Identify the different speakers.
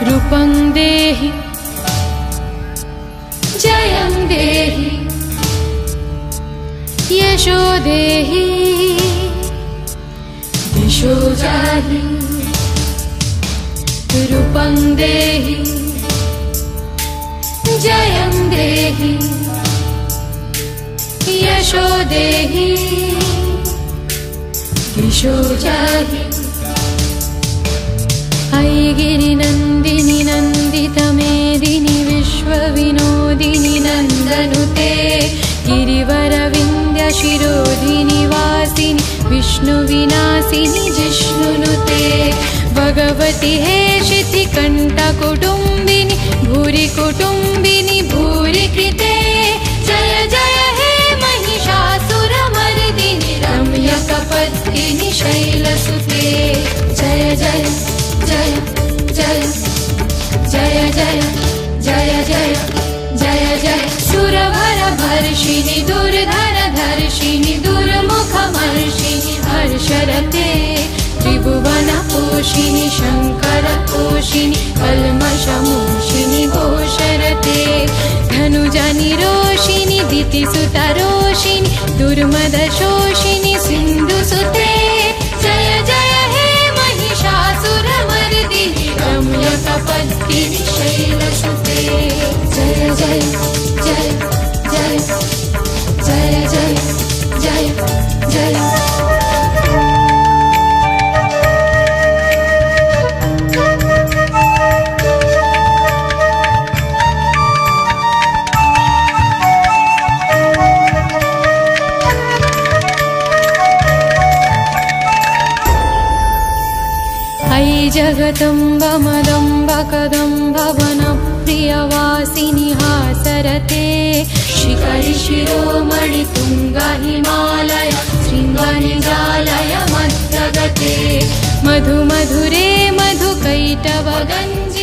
Speaker 1: रूपं देहि जयं देहि यशो देहि दिशो जाहि रूपं देहि जयं देहि यशो देहि दिशो जाहि ऐगिरिनन्दिनि नन्दितमेदिनि विश्वविनोदिनि नन्दनुते गिरिवरविन्द्यशिरोधिनि वासिनि विष्णुविनाशिनि जिष्णुनुते भगवति हेशितिकण्ठकुटुम्बिनि भूरि कुटुम्बिनि भूरि कृते जय जय हे महिषासुरमर्दिनि रम्यकपर्दिनि शैलसुते जय जय जय जय जय जय जय जय जय जय सुरवरभर्षिणि दुर्धरधर्षिणि दुर्मुखमर्षिणि हर्षरते त्रिभुवनपोषिणि शङ्करतोषिणि कल्मषमोषिणि घोषरते धनुजनिरोषिणि दितिसुतरोषिणि दुर्मदशोषिणि सिन्धुसुते जय जय हे महिषासुरमर्दिनि रम्यकपर्दिनि शैलसुते जय जय जय जय जय जय जय जय जगदम्ब मदम्ब कदम्ब वनप्रियवासिनि हासरते शिखरि शिरोमणि तुङ्ग हिमालय शृङ्गनिजालय मध्यगते मधु मधुरे मधुकैटवगञ्जि